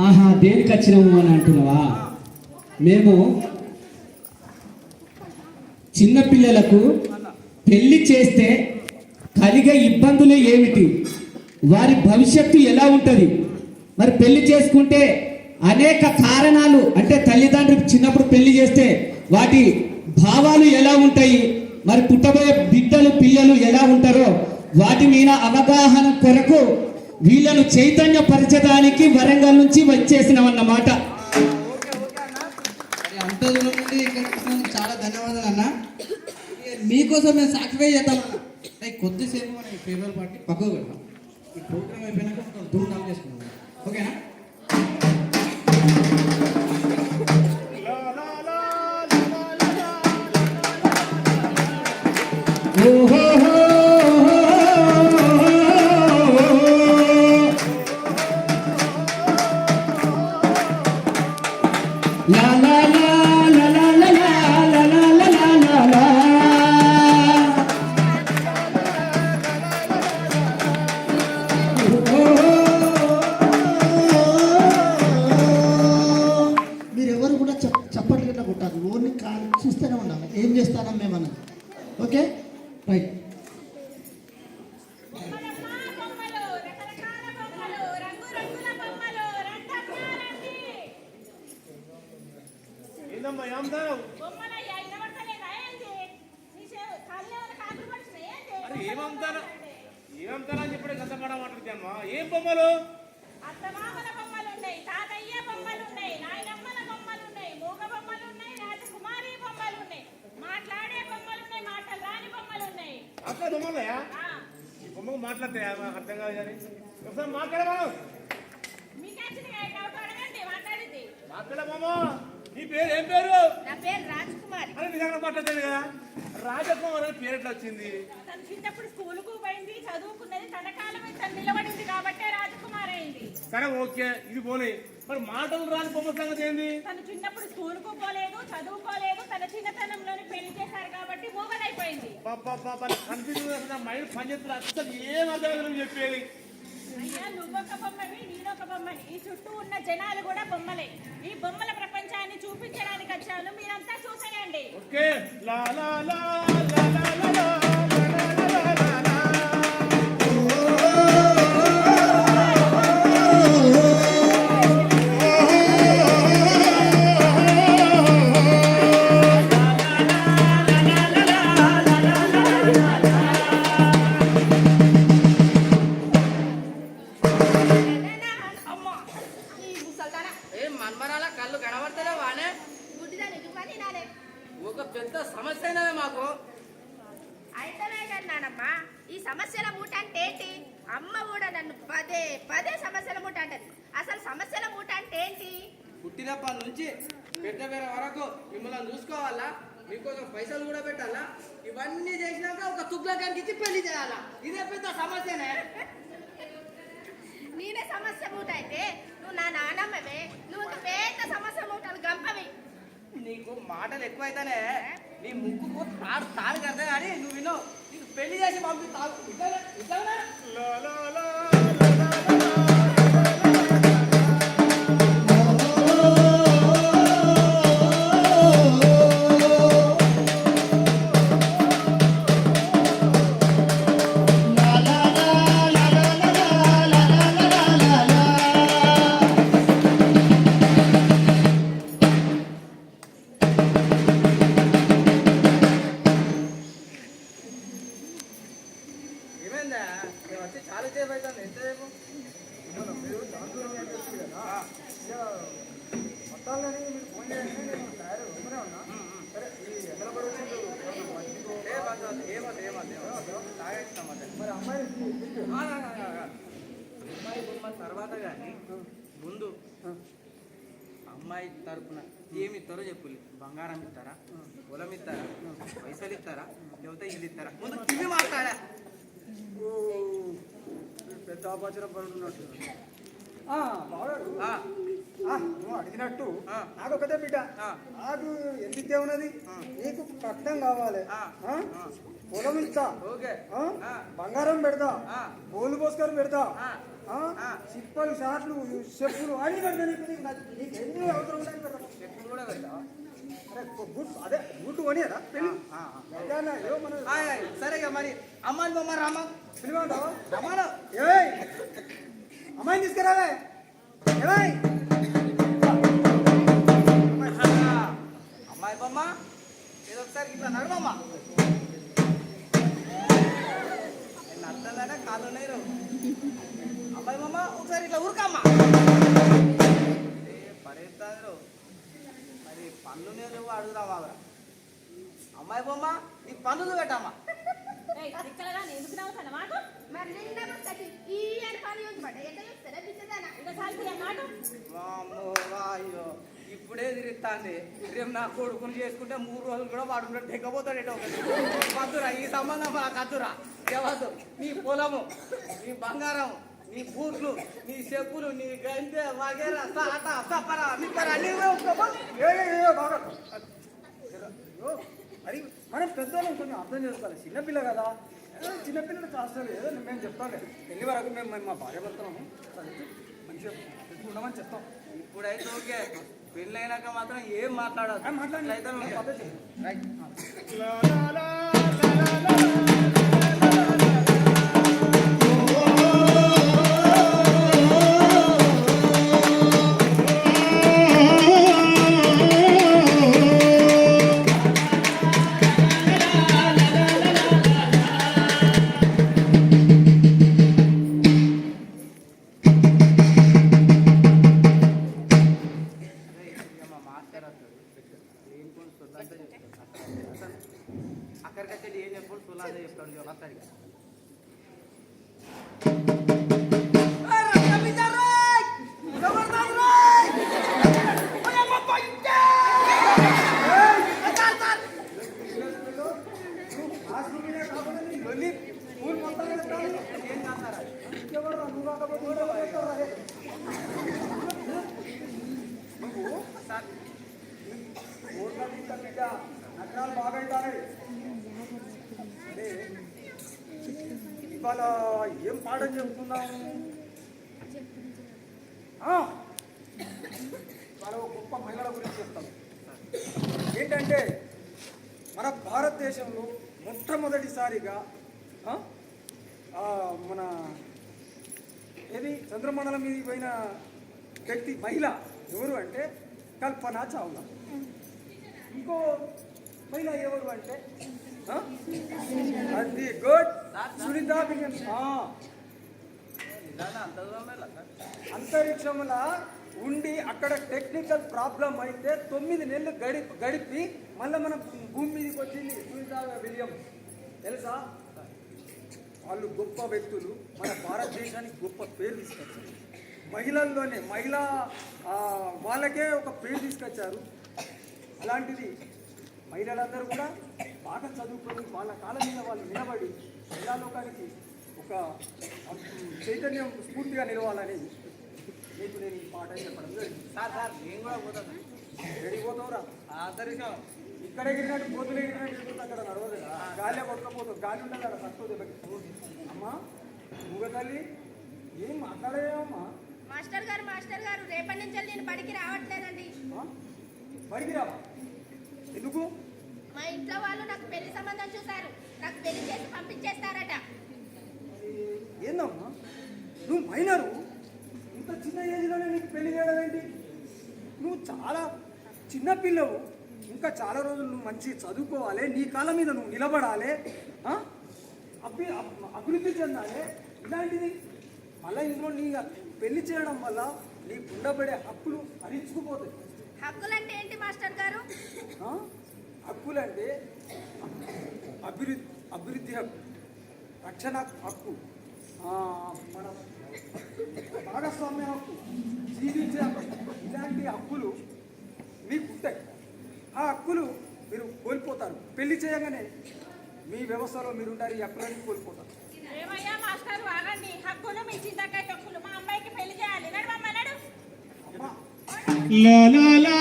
ఆహా, దేనికి వచ్చినాము అని అంటున్నావా? మేము చిన్నపిల్లలకు పెళ్లి చేస్తే కలిగే ఇబ్బందులు ఏమిటి, వారి భవిష్యత్తు ఎలా ఉంటుంది, మరి పెళ్లి చేసుకుంటే అనేక కారణాలు, అంటే తల్లిదండ్రులు చిన్నప్పుడు పెళ్లి చేస్తే వాటి భావాలు ఎలా ఉంటాయి, మరి పుట్టబోయే బిడ్డలు పిల్లలు ఎలా ఉంటారో వాటి మీద అవగాహన కొరకు వీళ్ళను చైతన్యపరచడానికి వరంగల్ నుంచి వచ్చేసినామన్నమాట. అంత దూరం నుండి ఇక్కడికి వచ్చినందుకు చాలా ధన్యవాదాలు అన్న. మీకోసం మేము సాక్రిఫై చేద్దామన్నా. కొద్దిసేపు మన ఫేవరల్ పార్టీ పక్కకు వెళ్దాం. ఈ ప్రోగ్రామ్ అయిపోయినాక మనం ధూమ్ చేసుకుందాం. ఓకేనా? చూస్తూనే ఉండాలి ఏం చేస్తానం మేమన్నది. Okay right. ఏమంతారని చెప్పే గతపడ మాట్లాడుతామ్మా. ఏం బొమ్మలు? అత్తమామల బొమ్మలు ఉన్నాయి, తాతయ్య బొమ్మలు ఉన్నాయి, నాయనమ్మల బొమ్మలు ఉన్నాయి, మూగ బొమ్మలు ఉన్నాయి, రాజకుమారి బొమ్మలు ఉన్నాయి, మాట్లాడే బొమ్మలు ఉన్నాయి, మాటలు రాని బొమ్మలు ఉన్నాయి. అట్లా బొమ్మలున్నాయా? ఈ బొమ్మకు మాట్లాడతాయా? అర్థం కాదు కానీ ఒకసారి మాట్లాడమా. మీకు అడగండి, మాట్లాడింది మాట్లాడమా. నీ పేరు ఏం పేరు? నా పేరు రాజకుమారి. అని నిజంగా మాట్లాడతాడు కదా. రాజకుమారి అని పేరు ఎట్లా వచ్చింది? తను చిన్నప్పుడు స్కూలుకు పోయింది, చదువుకున్నది, తన కాలం తను నిలబడింది కాబట్టే రాజకుమారి అయింది. సరే ఓకే, ఇది పోనీ. మరి మాటలు రాని బొమ్మ సంగతి ఏంది? తను చిన్నప్పుడు స్కూలుకు పోలేదు, చదువుకోలేదు, తన చిన్నతనంలోనే పెళ్లి చేశారు కాబట్టి మూగలైపోయింది. కన్ఫ్యూజన్ మైండ్ పనిచేస్తుంది. అసలు ఏం అర్థం చెప్పేది? అయ్యా, నువ్వొక బొమ్మవి, నేనొక బొమ్మని, ఈ చుట్టూ ఉన్న జనాలు కూడా బొమ్మలే. ఈ బొమ్మల ప్రపంచాన్ని చూపించడానికి వచ్చాను, మీరంతా చూసేయండి. ఓకే. లా లా లా లా లా లా లా. ఒక పెద్ద సమస్య మాకు అయితే నానమ్మా, ఈ సమస్యల మూట అంటే ఏంటి? అమ్మ కూడా నన్ను పదే పదే సమస్యల మూట అంటది. అసలు సమస్యల మూట అంటే ఏంటి? పుట్టినప్పటి నుంచి పెద్ద పేర వరకు మిమ్మల్ని చూసుకోవాలా, మీకోసం పైసలు కూడా పెట్టాలా, ఇవన్నీ చేసినాక ఒక తుగ్లకానికి ఇచ్చి పెళ్లి చేయాలా. ఇదే పెద్ద సమస్యనే. నేనే సమస్య మూట అయితే నువ్వు నా నానమ్మవే, నువ్వు పెద్ద సమస్య మూటలు గంపవి. నీకు మాటలు ఎక్కువైతేనే నీ ముక్కుకు తాడు కడతా కానీ నువ్వు విను, నీకు పెళ్లి చేసి పంపిస్తావు. అమ్మాయి బొమ్మ తర్వాత కానీ ముందు అమ్మాయి తరపున ఏమి ఇస్తారో చెప్పు. బంగారం ఇస్తారా, పొలం ఇస్తారా, పైసలు ఇస్తారా, లేకపోతే ఇల్లు ఇస్తారా? ముందు కివి మాట్లాడా. పెద్ద ఆపాచరం పడుతున్నట్టు నువ్వు అడిగినట్టు నాకు ఒకటే బిడ్డ. నాకు ఎందుకే ఉన్నది, నీకు కట్నం కావాలి. పొలం ఇస్తా, ఓకే ఆ? ఆ. బంగారం పెడతా, ఆ. పూలు పోసుకొని పెడతా, ఆ. ఆ? ఆ. సిప్పలు షాట్లు చెప్పులు అన్ని పెడతా. నీకు ఎన్ని అవసరం ఉంటాయి పెడతా. చెప్పులు కూడా పెడతావా? అరే బూట్ అదే బూట్ కొనియరా పెళ్ళి ఆ, ఆ. మధ్యాహ్నం ఏవో మనం ఆయ్, ఆయ్, సరే ఇక మరి అమ్మాయిని బొమ్మ రామా పిలివాంటావా? రమాను ఏయ్ అమ్మాయిని తీసుకురావే. ఏయ్ అమ్మాయి బొమ్మ ఏదో ఒకసారి ఇట్లా నడవమ్మా. నేను అర్థంగానే కాళ్ళు ఉన్నాయి రో. అమ్మాయి బొమ్మ ఒకసారి ఇట్లా ఉరకమ్మా. పడేస్తాను రో. మరి పన్ను నేను అడుగుదామా అమ్మాయి బొమ్మ ఈ పన్నులు పెట్టమ్మా. ఏయ్, తిక్కలగా ఎందుకు నవ్వుతాను మాట మరి నిన్న ఒకటి ఈ ఏర్పాటు యూజ్ పడ్డా ఎట్లా చూస్తారా పిచ్చదానా ఇక సాల్పులే మాట వామ్మో, వాయ్యో ఇప్పుడే తిరుగుతాంది. రేపు నా కొడుకుని చేసుకుంటే 3 రోజులు కూడా వాడుకుంటే దిగ్గపోతాడు. ఎటో వద్దురా, ఈ సంబంధం నాకు వద్దురా. ఏవద్దు, నీ పొలము, నీ బంగారం, నీ బూట్లు, నీ చెప్పులు, నీ గంటె వగేరా సాట సపరా నిప్పరా నీవే ఉంచుకోమా. బాగా మరి మనం పెద్దవాళ్ళం కొంచెం అర్థం చేసుకోవాలి. చిన్నపిల్ల కదా, చిన్నపిల్లలు చేస్తారు ఏదో మేము చెప్తాం. పెళ్లి వరకు మేము మా భార్య భర్తలము మంచిగా ఉండమని చెప్తాం. ఇప్పుడైతే ఓకే, పెళ్ళైనాక మాత్రం ఏం మాట్లాడదు. మాట్లాడి అయితే ఓకే. పద్ధతి. రైట్. అక్కడికైతే ఏం చెప్పుడు సులాదే చెప్తాడు వస్తాడు. ఏం కాస్తారా సార్? నగరాలు బాగైతాయి. అదే ఇవాళ ఏం పాఠం చెబుతున్నాము? ఇవాళ ఒక గొప్ప మహిళల గురించి చెప్తాం. ఏంటంటే మన భారతదేశంలో మొట్టమొదటిసారిగా మన ఏది చంద్రమండలం మీద పోయిన వ్యక్తి మహిళ ఎవరు అంటే కల్పనా చావ్లా. ఇంకో మహిళ ఎవరు అంటే అది గుడ్ సునీత విలియమ్స్. అంతరిక్షంలో ఉండి అక్కడ టెక్నికల్ ప్రాబ్లం అయితే 9 నెలలు గడిపి మళ్ళీ మన భూమి మీదకి వచ్చింది సునీత విలియమ్స్. తెలుసా? వాళ్ళు గొప్ప వ్యక్తులు, మన భారతదేశానికి గొప్ప పేరు తీసుకొచ్చారు. మహిళల్లోనే వాళ్ళకే ఒక పేరు తీసుకొచ్చారు. అలాంటిది మహిళలందరూ కూడా బాగా చదువుకొని వాళ్ళ కాళ్ళ మీద వాళ్ళు నిలబడి ప్రజాలోకానికి ఒక చైతన్యం స్ఫూర్తిగా నిలవాలని మీకు నేను ఈ పాట చెప్పడం జరిగింది. సార్ సార్ నేను కూడా పోతాను. వెళ్ళిపోతావురా? అంతరిక్షం ఇక్కడ ఎగిరినట్టు పోతులు ఎగిరినట్టు అక్కడ నడవదు. గాలి కొట్టుకపోతావు, గాలి ఉండదు అక్కడ తక్కువ దెబ్బకి. అమ్మా మూగ తల్లి ఏం మాట్లాడేవమ్మా? మాస్టర్ గారు రేపటి నుంచి నేను బడికి రావట్లేదండి. బడికి రావా? ఎందుకు? మా ఇంట్లో వాళ్ళు నాకు పెళ్లి సంబంధం చూశారు. నాకు పెళ్లి చేసి పంపించేస్తారట. ఏందమ్మా నువ్వు మైనరు, ఇంత చిన్న ఏజ్లోనే నీకు పెళ్లి చేయడం ఏంటి? నువ్వు చాలా చిన్న పిల్లవు, ఇంకా చాలా రోజులు నువ్వు మంచి చదువుకోవాలి, నీ కాళ్ళ మీద నువ్వు నిలబడాలి, అభివృద్ధి చెందాలి. ఇలాంటిది మళ్ళీ ఇందులో నీ పెళ్లి చేయడం వల్ల నీకు ఉండబడే హక్కులు హరించుకుపోతాయి. హక్కులంటే ఏంటి మాస్టర్ గారు? హక్కులంటే అభివృద్ధి హక్కు, రక్షణ హక్కు, మన భాగస్వామ్య హక్కు, జీవించే హక్కు, ఇలాంటి హక్కులు మీకు ఉంటాయి. ఆ హక్కులు మీరు కోల్పోతారు. పెళ్లి చేయగానే మీ వ్యవస్థలో మీరు ఉండాలి, ఈ హక్కులన్నీ కోల్పోతారు. ఏమయ్యా మాస్టర్ ఆగండి. హక్కులు మీ చింతకాయ హక్కులు. మా అమ్మాయికి పెళ్లి చేయాలి. నడవమ్మ నడు. అమ్మా La la la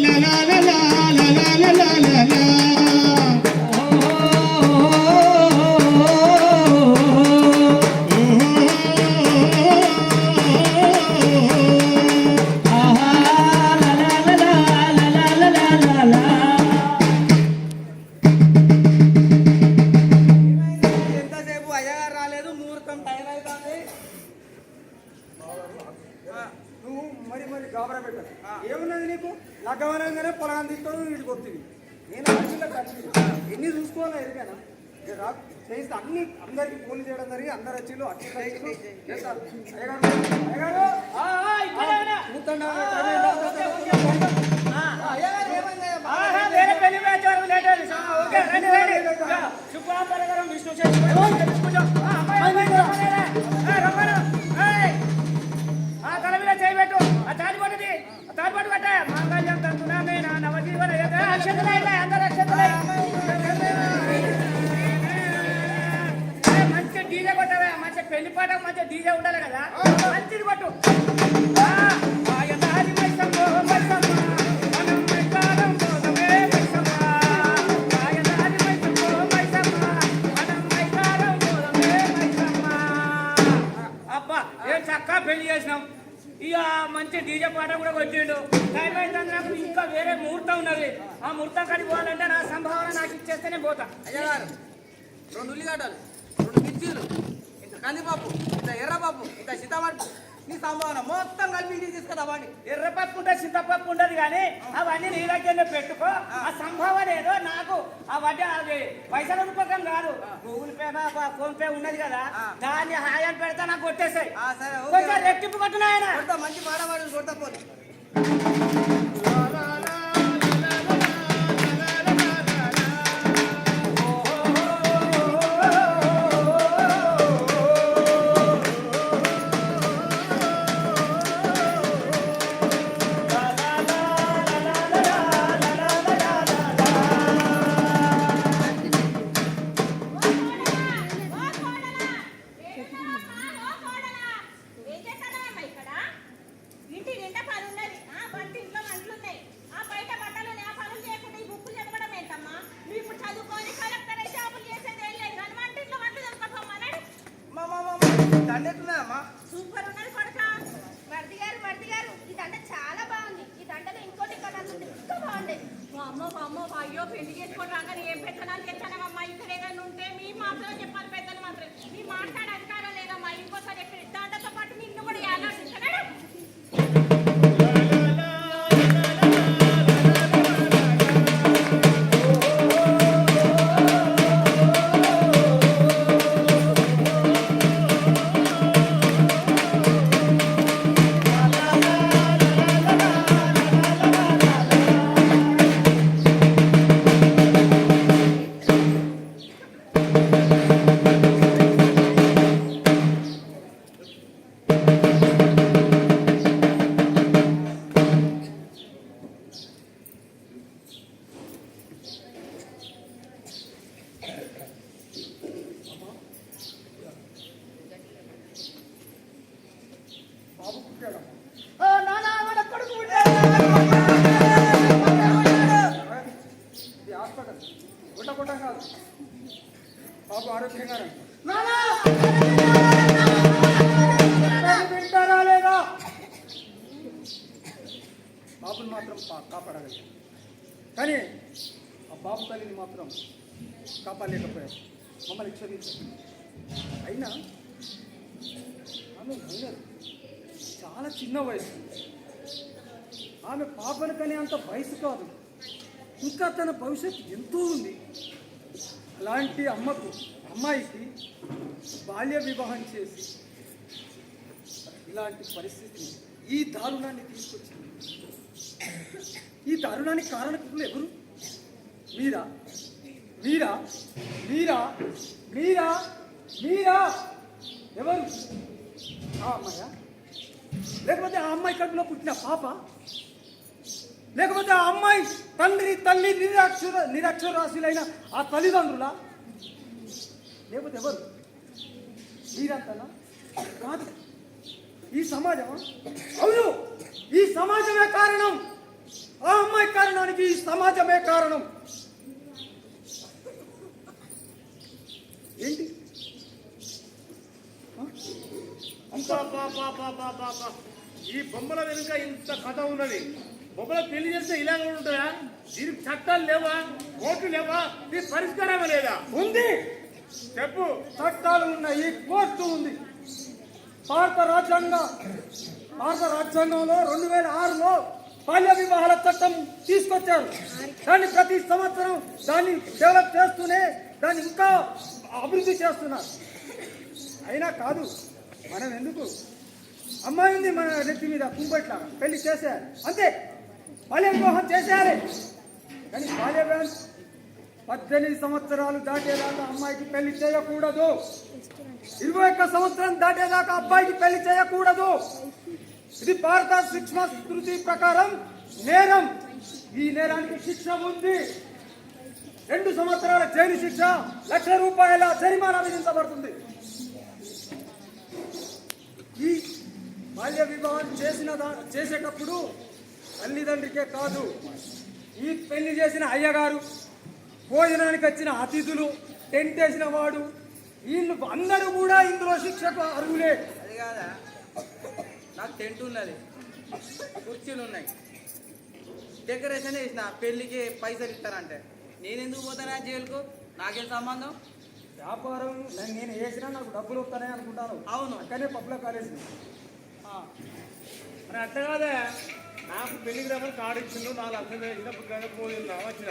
la la la la la la la la la. గాబరా పెట్టారు ఏమున్నది నీకు లగ్గవనంగానే పొలాన్ని తీస్తావు వీడికి వస్తుంది నేను ఆడపిల్ల కట్టి ఎన్ని చూసుకోవాలా ఎరిగానా చేస్తే అన్ని అందరికి ఫోన్లు చేయడం జరిగి అందరు వచ్చిళ్ళు చేయబెట్టు ఆ తాడిపట్టుది తాడిపట్టు కట్ట మాంగళ్యం తంతునామే నా నవజీవన మంచి డీజే కొట్టవే మంచి పెళ్లి పాట మంచి డీజే ఉండాలి కదా మంచిది కొట్టు అబ్బా ఏం చక్కగా పెళ్లి చేసినాం ఇక మంచి డీజే పాట కూడా కొట్టిండు టైం అయితే నాకు ఇంకా వేరే ముహూర్తం ఉన్నది ఆ ముహూర్తం కాడికి పోవాలంటే నా సంభావన నాకు ఇచ్చేస్తేనే పోతా అయ్యగారు 2 ఉల్లిగడ్డలు 2 మిర్చీలు ఇంత కందిపప్పు ఇంత ఎర్రపప్పు ఇంత సీతామట్టు నీ సంభావన మొత్తం కలిపి ఇంటికి తీసుకురావండి ఎర్రపప్పు ఉంటుంది చింతపప్పు ఉండదు కానీ అవన్నీ నీ దగ్గరనే పెట్టుకో ఆ సంభావన ఏదో నాకు ఆ వడ్డీ అది పైసల రూపకం కాదు గూగుల్ పే ఫోన్ పే ఉన్నది కదా దాన్ని హాయ్ అని పెడతా నాకు కొట్టేసాయి సరే కొంచెం రెట్టింపు కొట్టున్నాయన కొడతా మంచి పాడవాడు కొడతా పోతే సూపర్ ఉన్నది కొడక వర్ది గారు ఈ దండ చాలా బాగుంది ఈ దండలో ఇంకోటి ఇంకా బాగుండేది అమ్మ అయ్యో పెళ్లి చేసుకొని రాగానే ఏం పెత్తనాలు తెచ్చానమ్మా ఇక్కడ ఏదైనా ఉంటే మీ మాటలో చెప్పాలి పెద్దలు మాత్రం మీ మాట్లాడే అధికారం లేదమ్మా ఇంకోసారి ఎక్కడ దండతో పాటు నిన్ను కూడా ఏలాడుతున్నాడు బాబు పుట్టాడు ఇది హాస్పిటల్ గుట్టం కాదు బాబు ఆరోగ్యంగా వింటారా లేదా బాబుని మాత్రం కాపాడగలిగాం కానీ ఆ బాబు తల్లిని మాత్రం కాపాడలేకపోయారు మమ్మల్ని క్షమించారు అయినా ఆమె మైనర్ చాలా చిన్న వయసు ఆమె పాపను కానీ అంత వయసు కాదు ఇంకా తన భవిష్యత్తు ఎంతో ఉంది అలాంటి అమ్మాయికి బాల్య వివాహం చేసి ఇలాంటి పరిస్థితిని ఈ దారుణాన్ని తీసుకొచ్చింది ఈ దారుణానికి కారణకులు ఎవరు మీరా మీరా మీరా మీరా మీరా ఎవరు ఆ అమ్మాయ లేకపోతే ఆ అమ్మాయి కడుపులో పుట్టిన పాప లేకపోతే ఆ అమ్మాయి తల్లి నిరక్షరాస్యులైన ఆ తల్లిదండ్రుల లేకపోతే ఎవరు మీరంతనా కాదు ఈ సమాజమా అవును ఈ సమాజమే కారణం ఆ అమ్మాయి కారణానికి ఈ సమాజమే కారణం ఏంటి ఈ బొమ్మల వెనుక ఇంత కథ ఉన్నది బొమ్మల పెళ్లి చేస్తే ఇలాగ ఉంటుందా దీనికి చట్టాలు లేవా కోర్టు లేవా దీని పరిష్కారమే లేదా ఉంది చెప్పు చట్టాలు ఉన్నాయి కోర్టు ఉంది భారత భారత రాజ్యాంగంలో 2006లో బాల్య వివాహాల చట్టం తీసుకొచ్చారు. దాన్ని ప్రతి సంవత్సరం దాన్ని డెవలప్ చేస్తూనే దాన్ని ఇంకా అభివృద్ధి చేస్తున్నారు. అయినా కాదు, మనం ఎందుకు అమ్మాయి ఉంది మన నెత్తి మీద కుంపట్లా పెళ్లి చేసేయాలి, అంతే, బాల్య వివాహం చేసేయాలి. కానీ బాల్య వివాహం 18 సంవత్సరాలు దాటేదాకా అమ్మాయికి పెళ్లి చేయకూడదు, 21 సంవత్సరం దాటేదాకా అబ్బాయికి పెళ్లి చేయకూడదు. ఇది భారత శిక్షణ స్మృతి ప్రకారం నేరం. ఈ నేరానికి శిక్ష ఉంది. 2 సంవత్సరాల జైలు శిక్ష, ₹1,00,000 జరిమానా విధించబడుతుంది. ఈ బాల్య వివాహం చేసేటప్పుడు తల్లిదండ్రికే కాదు, ఈ పెళ్లి చేసిన అయ్యగారు, భోజనానికి వచ్చిన అతిథులు, టెంట్ వేసిన వాడు, వీళ్ళు అందరూ కూడా ఇందులో శిక్షకు అర్హులే. అది కాదా, నాకు టెంట్ ఉన్నది, కుర్చీలు ఉన్నాయి, డెకరేషన్ వేసిన, పెళ్లికి పైసలు ఇస్తారంటే నేను ఎందుకు పోతానా జైలుకు? నాకేం సంబంధం? వ్యాపారం నేను వేసినా నాకు డబ్బులు వస్తానే అనుకుంటాను. అవును, అక్కడనే పబ్లిక్ కాలేజ్. మరి అట్లా కాదా, నాకు పెళ్లికి రమ్మని కార్డు ఇచ్చిండు, 4 లక్షలు వేసినప్పుడు గణపోయింది వచ్చిన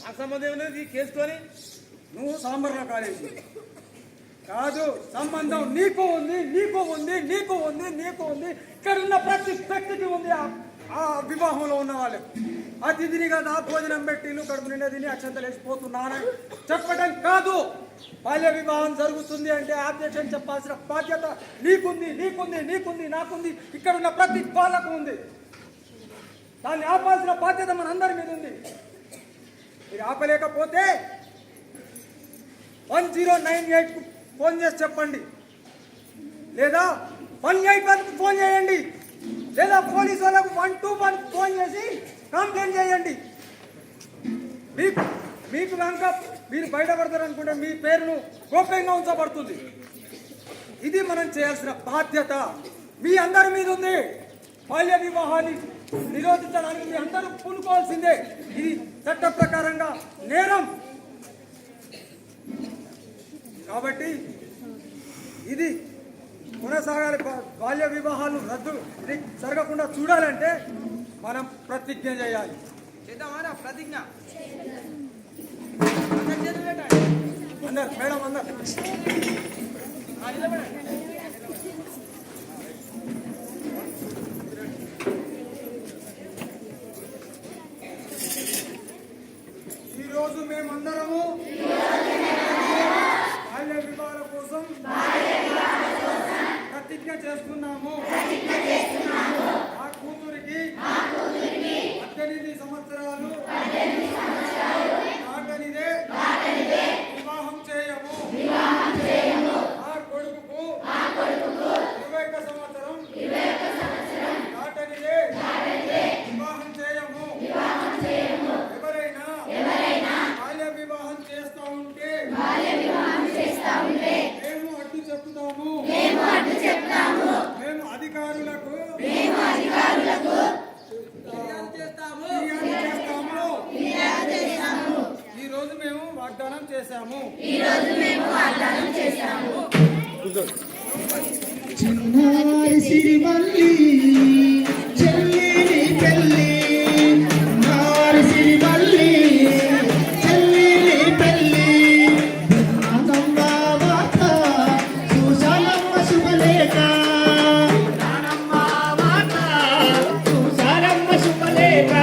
నాకు సంబంధం ఏమైనా ఈ కేసుకొని? నువ్వు సాంబర్ల కాలేజీ కాదు, సంబంధం నీకు ఉంది, నీకు ఉంది, నీకు ఉంది, నీకు ఉంది. ఇక్కడ ఉన్న ప్రతి వ్యక్తికి ఉంది. ఆ వివాహంలో ఉన్న వాళ్ళు అతిథిని కదా భోజనం పెట్టి కడుపు నిండా తిని అక్షంతలు వేసిపోతున్నారని చెప్పడం కాదు. బాల్య వివాహం జరుగుతుంది అంటే ఆబ్జెక్షన్ చెప్పాల్సిన బాధ్యత నీకుంది, నీకుంది, నీకుంది, నాకుంది. ఇక్కడ ఉన్న ప్రతి పాలకు ఉంది. దాన్ని ఆపాల్సిన బాధ్యత మన అందరి మీద ఉంది. మీరు ఆపలేకపోతే 1098కు ఫోన్ చేసి చెప్పండి, లేదా 181కు ఫోన్ చేయండి, లేదా పోలీసు వాళ్ళకు 121కు ఫోన్ చేసి కంప్లైంట్ చేయండి. మీకు కనుక మీరు బయటపడతారు అనుకుంటే మీ పేరును గోప్యంగా ఉంచబడుతుంది. ఇది మనం చేయాల్సిన బాధ్యత మీ అందరి మీద ఉంది. బాల్య వివాహాన్ని నిరోధించడానికి మీ అందరూ పూనుకోవాల్సిందే. ఇది చట్ట ప్రకారంగా నేరం. కాబట్టి ఇది కొనసాగాలి. బాల్య వివాహాలు రద్దు ఇది జరగకుండా చూడాలంటే మనం ప్రతిజ్ఞ చేయాలి. చేద్దామా ప్రతిజ్ఞ? అందరు మేడం అందరు ఈరోజు మేమందరము బాల్య వివాహాల కోసం ప్రతిజ్ఞ చేస్తున్నాము. ఆ కూతురికి 18 సంవత్సరాలు దాటనిదే వివాహం చేయము. ఆ కొడుకుకు 21 సంవత్సరం దాటనిదే వివాహం చేయము. ఎవరైనా బాల్య వివాహం చేస్తూ ఉంటే మేము అడ్డు చెప్తాము. మేము అధికారులకు ఫిర్యాదు చేస్తాము. ఈ రోజు మేము వాగ్దానం చేశాము. చిన్నారి సిరిమల్లి చెల్లిని పెళ్ళి, నారి సిరిమల్లి చెల్లిని పెళ్ళి, నానమ్మ వాత సుశాలమ్మ శుభలేఖ, నానమ్మ వాత సుశాలమ్మ శుభలేఖ.